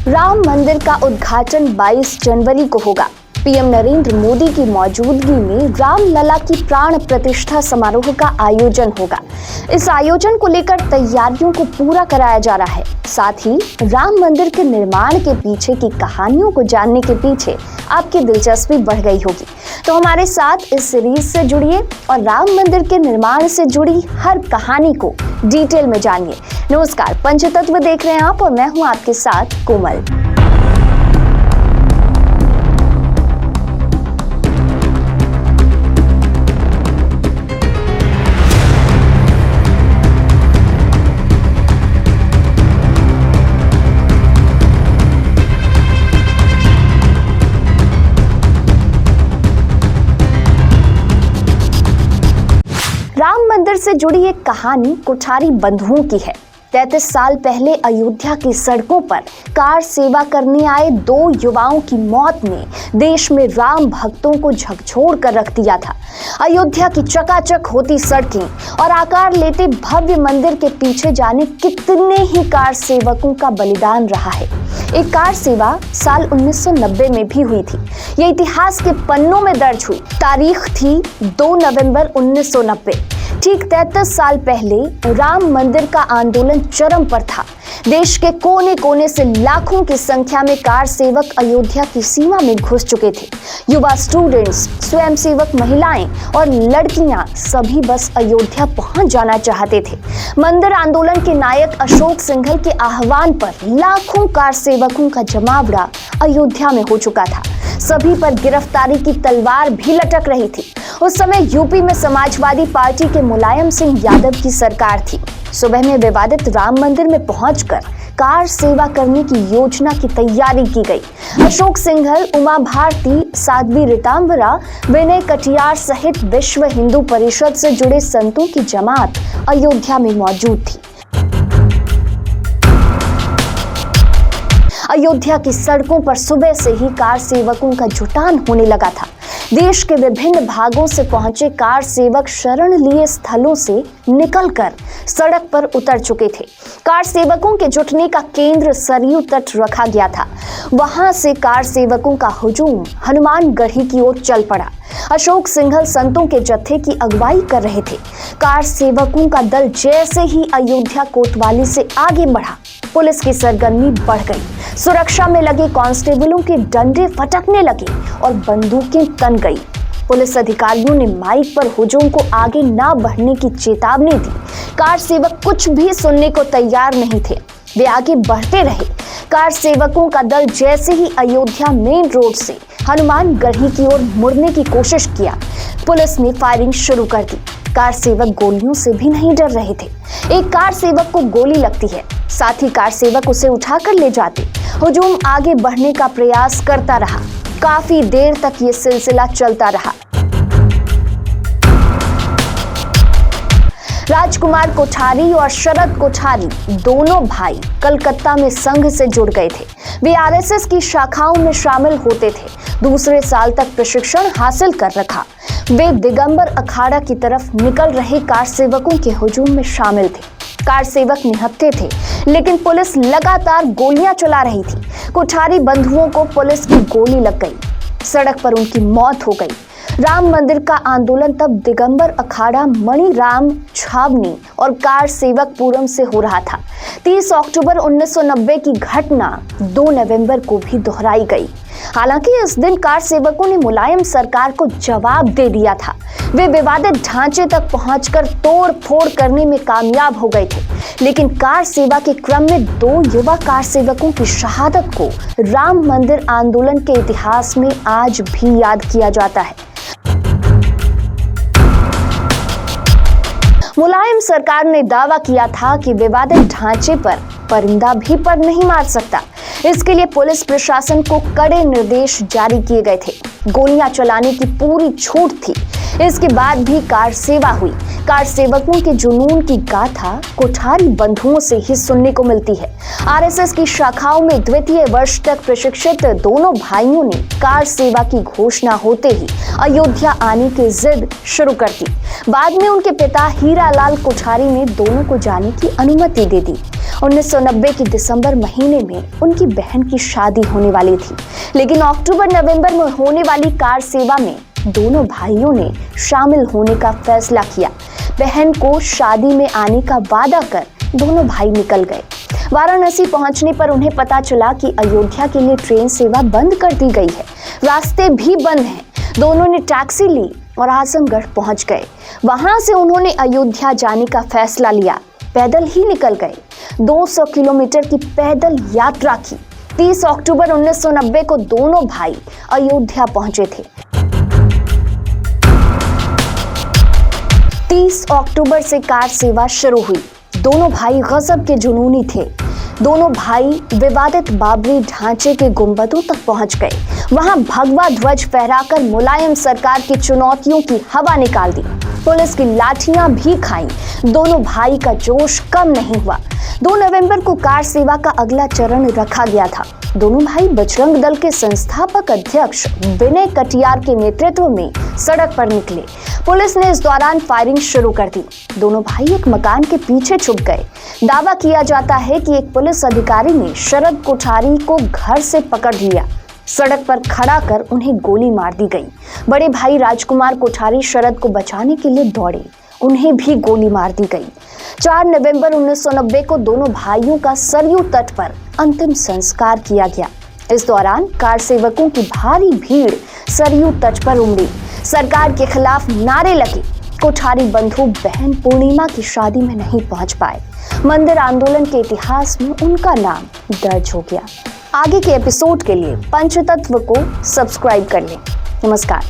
राम मंदिर का उद्घाटन 22 जनवरी को होगा। पीएम नरेंद्र मोदी की मौजूदगी में रामलला की प्राण प्रतिष्ठा समारोह का आयोजन होगा। इस आयोजन को लेकर तैयारियों को पूरा कराया जा रहा है। साथ ही राम मंदिर के निर्माण के पीछे की कहानियों को जानने के पीछे आपकी दिलचस्पी बढ़ गई होगी। तो हमारे साथ इस सीरीज से जुड़िए और राम मंदिर के निर्माण से जुड़ी हर कहानी को डिटेल में जानिए। नमस्कार, पंचतत्व देख रहे हैं आप और मैं हूं आपके साथ कोमल। राम मंदिर से जुड़ी एक कहानी कोठारी बंधुओं की है। 33 साल पहले अयोध्या की सड़कों पर कार सेवा करने आए 2 युवाओं की मौत ने देश में राम भक्तों को झकझोर कर रख दिया था। अयोध्या की चकाचक होती सड़कें और आकार लेते भव्य मंदिर के पीछे जाने कितने ही कार सेवकों का बलिदान रहा है। एक कार सेवा साल 1990 में भी हुई थी। यह इतिहास के पन्नों में दर्ज हुई। तारीख थी 2 नवंबर 1990। ठीक 33 साल पहले राम मंदिर का आंदोलन चरम पर था। देश के कोने कोने से लाखों की संख्या में कार सेवक अयोध्या की सीमा में घुस चुके थे। युवा स्टूडेंट्स, स्वयंसेवक महिलाएं और लड़कियां सभी बस अयोध्या पहुंच जाना चाहते थे। मंदिर आंदोलन के नायक अशोक सिंघल के आह्वान पर लाखों कार सेवकों का जमावड़ा अयोध्या में हो चुका था। सभी पर गिरफ्तारी की तलवार भी लटक रही थी। उस समय यूपी में समाजवादी पार्टी के मुलायम सिंह यादव की सरकार थी। सुबह में विवादित राम मंदिर में पहुंचकर कार सेवा करने की योजना की तैयारी की गई। अशोक सिंघल, उमा भारती, साध्वी ऋतांबरा, विनय कटियार सहित विश्व हिंदू परिषद से जुड़े संतों की जमात अयोध्या में मौजूद थी। अयोध्या की सड़कों पर सुबह से ही कार सेवकों का जुटान होने लगा था। देश के विभिन्न भागों से पहुंचे कार सेवक शरण लिए स्थलों से निकलकर सड़क पर उतर चुके थे। कार सेवकों के जुटने का केंद्र सरयू तट रखा गया था। वहां से कार सेवकों का हुजूम हनुमानगढ़ी की ओर चल पड़ा। अशोक सिंघल संतों के जत्थे की अगुवाई कर रहे थे। कार सेवकों का दल जैसे ही अयोध्या कोतवाली से आगे बढ़ा, पुलिस की सरगर्मी बढ़ गई। सुरक्षा में लगे कांस्टेबलों के डंडे फटकने लगे और बंदूकें तन गई। पुलिस अधिकारियों ने माइक पर हुजूम को आगे ना बढ़ने की चेतावनी दी। कार सेवक कुछ भी सुनने को तैयार नहीं थे। वे आगे बढ़ते रहे। कार सेवकों का दल जैसे ही अयोध्या मेन रोड से हनुमानगढ़ी की ओर मुड़ने की कोशिश किया, पुलिस ने फायरिंग शुरू कर दी। कार सेवक गोलियों से भी नहीं डर रहे थे। एक कार सेवक को गोली लगती है, साथ ही कार सेवक उसे उठाकर ले जाते। हुजूम आगे बढ़ने का प्रयास करता रहा। काफी देर तक ये सिलसिला चलता रहा। राजकुमार कोठारी और शरद कोठारी दोनों भाई कलकत्ता में संघ से जुड़ गए थे। वे आरएसएस की शाखाओं में शामिल होते थे। दूसरे साल तक प्रशिक्षण हासिल कर रखा। वे दिगंबर अखाड़ा की तरफ निकल रहे कार सेवकों के हुजूम में शामिल थे। कार सेवक निहत्थे थे, लेकिन पुलिस लगातार गोलियां चला रही थी। कोठारी बंधुओं को पुलिस की गोली लग गई। सड़क पर उनकी मौत हो गई। राम मंदिर का आंदोलन तब दिगंबर अखाड़ा, मणिराम छावनी और कार सेवकपुरम से हो रहा था। 30 अक्टूबर 1990 की घटना 2 नवंबर को भी दोहराई गई। हालांकि इस दिन कार सेवकों ने मुलायम सरकार को जवाब दे दिया था। वे विवादित ढांचे तक पहुंचकर तोड़ फोड़ करने में कामयाब हो गए थे। लेकिन कार सेवा के क्रम में 2 युवा कार सेवकों की शहादत को राम मंदिर आंदोलन के इतिहास में आज भी याद किया जाता है। मुलायम सरकार ने दावा किया था कि विवादित ढांचे पर परिंदा भी पर नहीं मार सकता। इसके लिए पुलिस प्रशासन को कड़े निर्देश जारी किए गए थे। गोलियां चलाने की पूरी छूट थी। इसके बाद भी कार सेवा हुई। कार सेवकों के जुनून की गाथा कोठारी बंधुओं से ही सुनने को मिलती है। आरएसएस की शाखाओं में द्वितीय वर्ष तक प्रशिक्षित दोनों भाइयों ने कार सेवा की घोषणा होते ही अयोध्या आने की जिद शुरू कर दी। बाद में उनके पिता हीरालाल कोठारी ने दोनों को जाने की अनुमति दे दी। 1990 के दिसंबर महीने में उनकी बहन की शादी होने वाली थी, लेकिन अक्टूबर-नवंबर में होने वाली कार सेवा में दोनों भाइयों ने शामिल होने का फैसला किया। बहन को शादी में आने का वादा कर दोनों भाई निकल गए। वाराणसी पहुंचने पर उन्हें पता चला कि अयोध्या के लिए ट्रेन सेवा बंद कर दी गई है, रास्ते भी बंद हैं। दोनों ने टैक्सी ली और आजमगढ़ पहुंच गए। वहां से उन्होंने अयोध्या जाने का फैसला लिया। पैदल ही निकल गए। 200 किलोमीटर की पैदल यात्रा की। 30 अक्टूबर 1990 को दोनों भाई अयोध्या पहुंचे थे। 30 अक्टूबर से कार सेवा शुरू हुई। दोनों भाई गजब के जुनूनी थे। दोनों भाई विवादित बाबरी ढांचे के गुंबदों तक पहुंच गए। वहां भगवा ध्वज फहराकर मुलायम सरकार की चुनौतियों की हवा निकाल दी। पुलिस की लाठियां भी खाईं। दोनों भाई का जोश कम नहीं हुआ। 2 नवंबर को कार सेवा का अगला चरण रखा गया था। दोनों भाई बजरंग दल के संस्थापक अध्यक्ष विनय कटियार के नेतृत्व में सड़क पर निकले। पुलिस ने इस दौरान फायरिंग शुरू कर दी। दोनों भाई एक मकान के पीछे छुप गए। दावा किया जाता है कि एक पुलिस अधिकारी ने शरद कोठारी को घर से पकड़ लिया। सड़क पर खड़ा कर उन्हें गोली मार दी गई। बड़े भाई राजकुमार कोठारी शरद को बचाने के लिए दौड़े, उन्हें भी गोली मार दी गई। 4 नवंबर 1990 को दोनों भाइयों का सरयू तट पर अंतिम संस्कार किया गया। इस दौरान कार सेवकों की भारी भीड़ सरयू तट पर उमड़ी। सरकार के खिलाफ नारे लगे। कोठारी बंधु बहन पूर्णिमा की शादी में नहीं पहुंच पाए। मंदिर आंदोलन के इतिहास में उनका नाम दर्ज हो गया। आगे के एपिसोड के लिए पंचतत्व को सब्सक्राइब कर लें। नमस्कार।